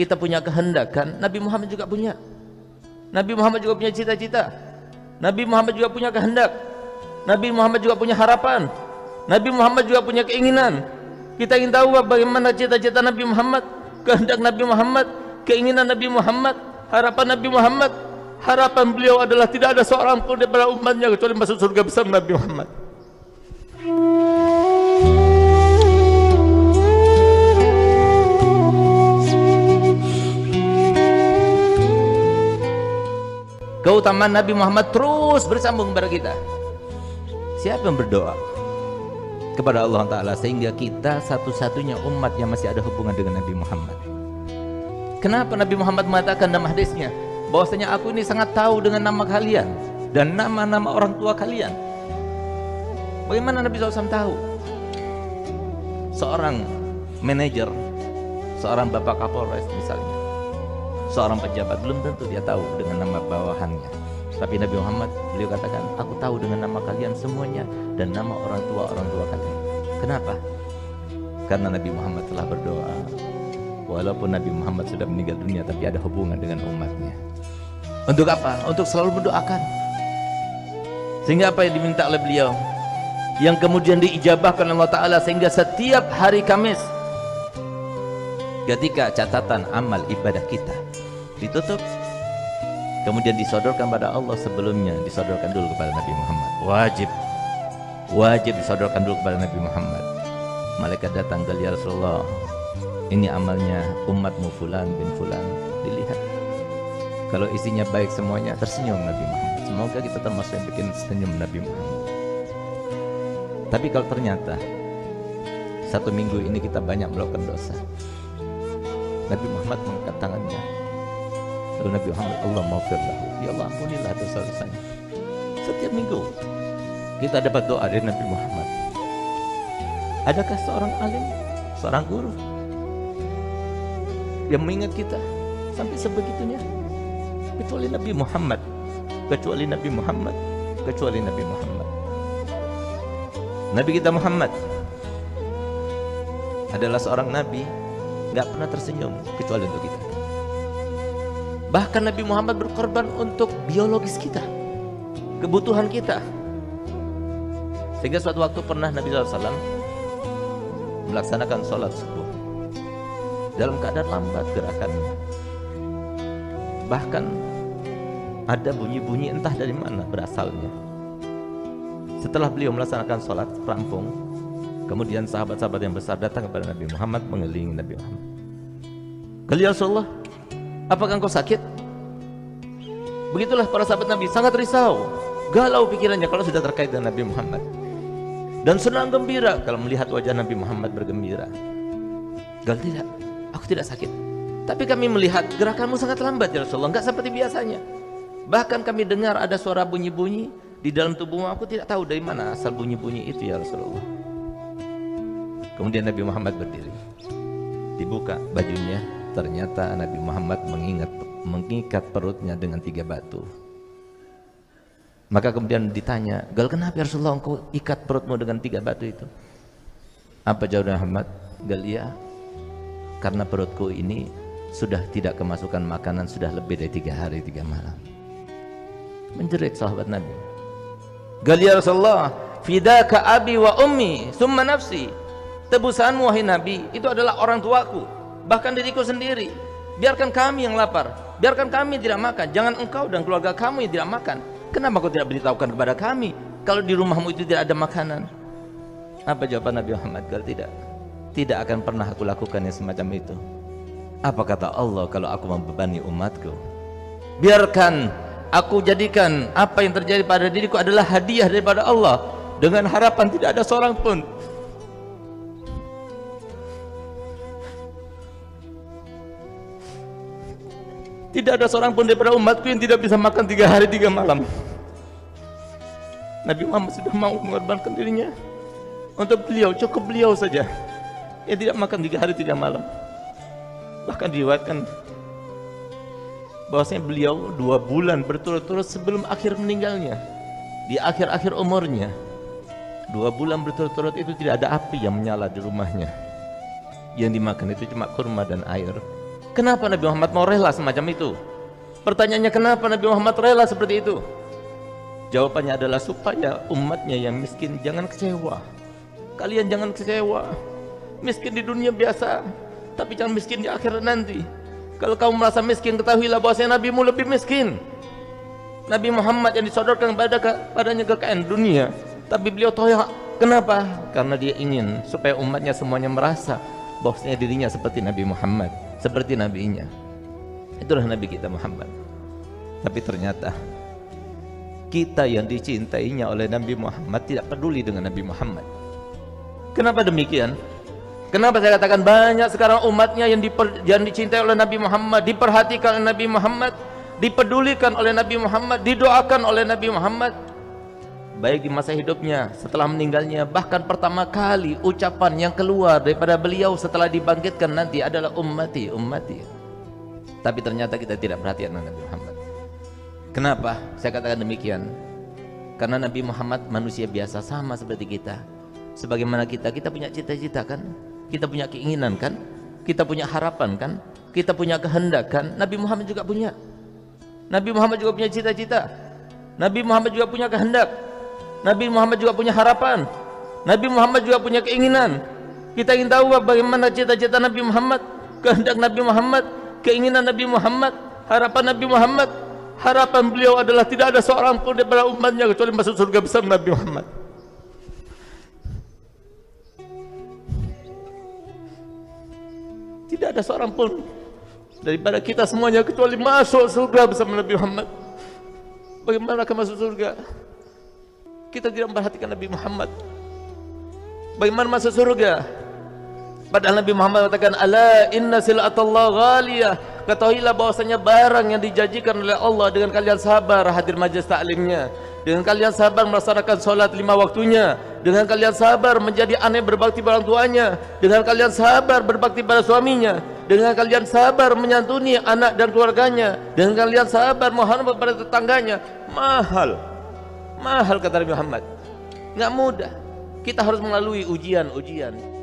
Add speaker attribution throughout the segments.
Speaker 1: kita punya kehendak kan? Nabi Muhammad juga punya. Nabi Muhammad juga punya cita-cita. Nabi Muhammad juga punya kehendak. Nabi Muhammad juga punya harapan. Nabi Muhammad juga punya keinginan. Kita ingin tahu bagaimana cita-cita Nabi Muhammad, kehendak Nabi Muhammad, keinginan Nabi Muhammad, harapan Nabi Muhammad. Harapan beliau adalah tidak ada seorang pun daripada umatnya kecuali masuk surga bersama Nabi Muhammad. Keutamaan Nabi Muhammad terus bersambung kepada kita. Siapa yang berdoa kepada Allah Ta'ala sehingga kita satu-satunya umat yang masih ada hubungan dengan Nabi Muhammad? Kenapa Nabi Muhammad mengatakan dalam hadisnya bahwasanya aku ini sangat tahu dengan nama kalian dan nama-nama orang tua kalian? Bagaimana Nabi SAW tahu? Seorang manajer, seorang bapak Kapolres misalnya, seorang pejabat, belum tentu dia tahu dengan nama bawahannya. Tapi Nabi Muhammad, beliau katakan, aku tahu dengan nama kalian semuanya dan nama orang tua kalian. Kenapa? Karena Nabi Muhammad telah berdoa. Walaupun Nabi Muhammad sudah meninggal dunia, tapi ada hubungan dengan umatnya. Untuk apa? Untuk selalu mendoakan. Sehingga apa yang diminta oleh beliau, yang kemudian diijabahkan oleh Allah Ta'ala, sehingga setiap hari Kamis ketika catatan amal ibadah kita ditutup, kemudian disodorkan pada Allah, sebelumnya disodorkan dulu kepada Nabi Muhammad. Wajib disodorkan dulu kepada Nabi Muhammad. Malaikat datang, ya Rasulullah, ini amalnya umatmu fulan bin fulan, dilihat. Kalau isinya baik semuanya, tersenyum Nabi Muhammad. Semoga kita termasuk yang bikin senyum Nabi Muhammad. Tapi kalau ternyata satu minggu ini kita banyak melakukan dosa, Nabi Muhammad mengangkat tangannya, lalu Nabi Muhammad, Allah maghfir lahu, ya Allah ampunilah dosa-dosanya. Setiap minggu kita dapat doa dari Nabi Muhammad. Adakah seorang alim, seorang guru yang mengingat kita sampai sebegitunya? Kecuali Nabi Muhammad, kecuali Nabi Muhammad, kecuali Nabi Muhammad. Nabi kita Muhammad adalah seorang nabi, nggak pernah tersenyum kecuali untuk kita. Bahkan Nabi Muhammad berkorban untuk biologis kita, kebutuhan kita. Sehingga suatu waktu pernah Nabi SAW melaksanakan sholat subuh dalam keadaan lambat gerakannya. Bahkan ada bunyi-bunyi entah dari mana berasalnya. Setelah beliau melaksanakan sholat rampung, kemudian sahabat-sahabat yang besar datang kepada Nabi Muhammad, mengelilingi Nabi Muhammad. Ya Rasulullah, apakah engkau sakit? Begitulah para sahabat Nabi, sangat risau, galau pikirannya kalau sudah terkait dengan Nabi Muhammad, dan senang gembira kalau melihat wajah Nabi Muhammad bergembira. Tidak, aku tidak sakit, tapi kami melihat gerakanmu sangat lambat ya Rasulullah, enggak seperti biasanya. Bahkan kami dengar ada suara bunyi-bunyi di dalam tubuhmu, aku tidak tahu dari mana asal bunyi-bunyi itu ya Rasulullah. Kemudian Nabi Muhammad berdiri, dibuka bajunya, ternyata Nabi Muhammad mengikat perutnya dengan 3 batu. Maka kemudian ditanya, kenapa ya Rasulullah engkau ikat perutmu dengan 3 batu itu? Apa jawab Muhammad? Ya, karena perutku ini sudah tidak kemasukan makanan sudah lebih dari 3 hari 3 malam. Menjerit sahabat Nabi. Ya Rasulullah, fidaka abi wa ummi summa nafsi. Tebusanmu wahai Nabi, itu adalah orang tuaku, bahkan diriku sendiri. Biarkan kami yang lapar, biarkan kami tidak makan, jangan engkau dan keluarga kamu yang tidak makan. Kenapa kau tidak beritahukan kepada kami kalau di rumahmu itu tidak ada makanan? Apa jawaban Nabi Muhammad? Tidak akan pernah aku lakukan yang semacam itu. Apa kata Allah kalau aku membebani umatku? Biarkan aku jadikan apa yang terjadi pada diriku adalah hadiah daripada Allah, dengan harapan tidak ada seorang pun daripada umatku yang tidak bisa makan 3 hari 3 malam. Nabi Muhammad sudah mau mengorbankan dirinya untuk beliau, cukup beliau saja yang tidak makan 3 hari 3 malam. Bahkan diriwayatkan bahwasanya beliau 2 bulan berturut-turut sebelum akhir meninggalnya, di akhir-akhir umurnya, 2 bulan berturut-turut itu tidak ada api yang menyala di rumahnya. Yang dimakan itu cuma kurma dan air. Kenapa Nabi Muhammad mau rela semacam itu? Pertanyaannya, kenapa Nabi Muhammad rela seperti itu? Jawabannya adalah supaya umatnya yang miskin jangan kecewa. Kalian jangan kecewa. Miskin di dunia biasa, tapi jangan miskin di akhirat nanti. Kalau kamu merasa miskin, ketahuilah bahwasanya nabimu lebih miskin. Nabi Muhammad yang disodorkan padanya kekayaan dunia, tapi beliau tahu ya, kenapa? Karena dia ingin supaya umatnya semuanya merasa bahwasanya dirinya seperti Nabi Muhammad, seperti nabinya. Itulah Nabi kita Muhammad. Tapi ternyata kita yang dicintainya oleh Nabi Muhammad tidak peduli dengan Nabi Muhammad. Kenapa demikian? Kenapa saya katakan banyak sekarang umatnya yang dicintai oleh Nabi Muhammad, diperhatikan oleh Nabi Muhammad, dipedulikan oleh Nabi Muhammad, didoakan oleh Nabi Muhammad, baik di masa hidupnya, setelah meninggalnya, bahkan pertama kali ucapan yang keluar daripada beliau setelah dibangkitkan nanti adalah ummati, ummati. Tapi ternyata kita tidak perhatian dengan Nabi Muhammad. Kenapa saya katakan demikian? Karena Nabi Muhammad manusia biasa sama seperti kita. Sebagaimana kita punya cita-cita kan? Kita punya keinginan kan? Kita punya harapan kan? Kita punya kehendak kan? Nabi Muhammad juga punya. Nabi Muhammad juga punya cita-cita. Nabi Muhammad juga punya kehendak. Nabi Muhammad juga punya harapan. Nabi Muhammad juga punya keinginan. Kita ingin tahu bagaimana cita-cita Nabi Muhammad, kehendak Nabi Muhammad, keinginan Nabi Muhammad, harapan Nabi Muhammad. Harapan beliau adalah tidak ada seorang pun daripada umatnya kecuali masuk surga bersama Nabi Muhammad. Tidak ada seorang pun daripada kita semuanya kecuali masuk surga bersama Nabi Muhammad. Bagaimana akan masuk surga? Kita tidak memperhatikan Nabi Muhammad. Bagaimana masuk surga? Padahal Nabi Muhammad katakan, ala inna sil'atallah ghaliyah. Ketahuilah bahwasanya barang yang dijanjikan oleh Allah dengan kalian sabar hadir majlis taklimnya, dengan kalian sabar melaksanakan solat 5 waktunya, dengan kalian sabar menjadi anak berbakti pada orang tuanya, dengan kalian sabar berbakti pada suaminya, dengan kalian sabar menyantuni anak dan keluarganya, dengan kalian sabar menghormati pada tetangganya. Mahal kata Nabi Muhammad. Nggak mudah. Kita harus melalui ujian-ujian.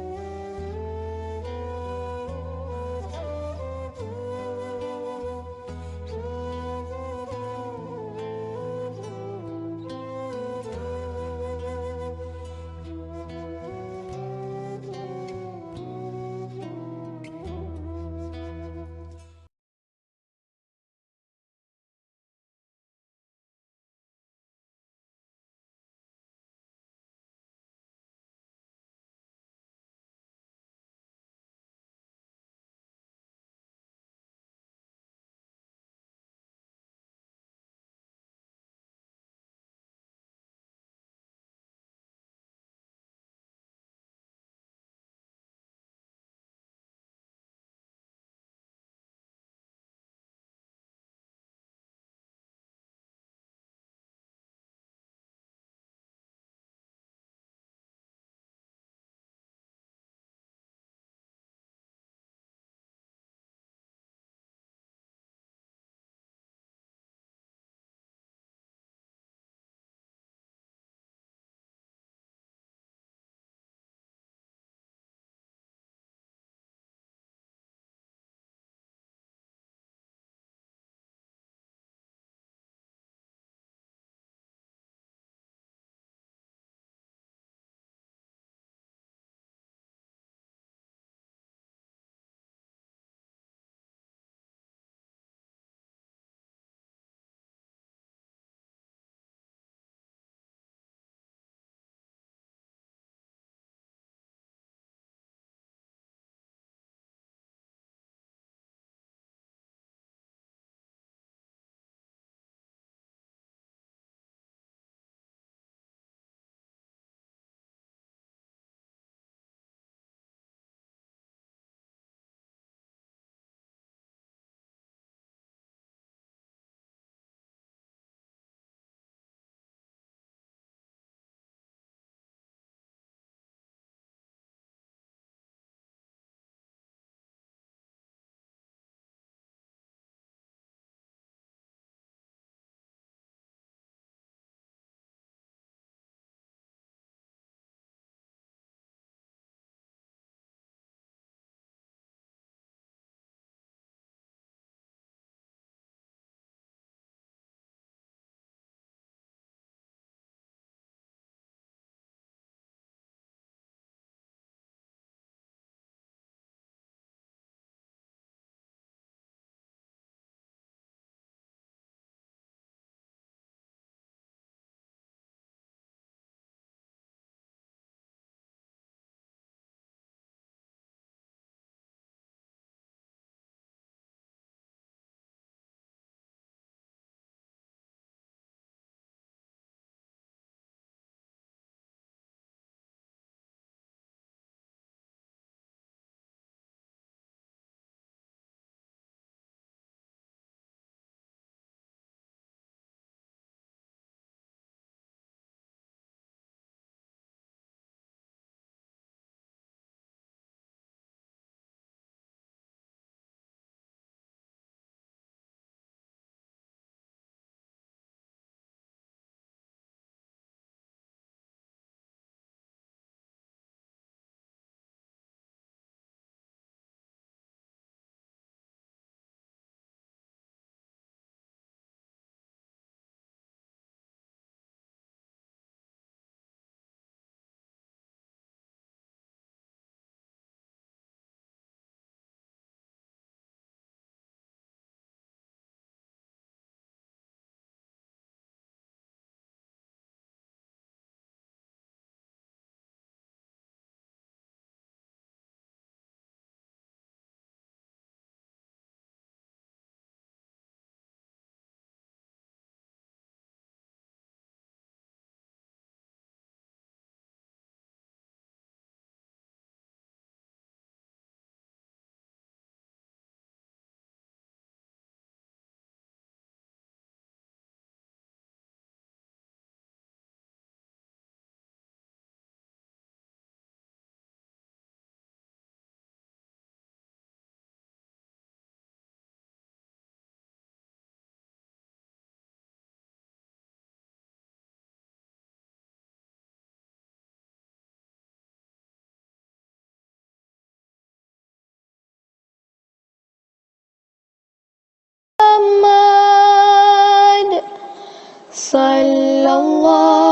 Speaker 2: sallallahu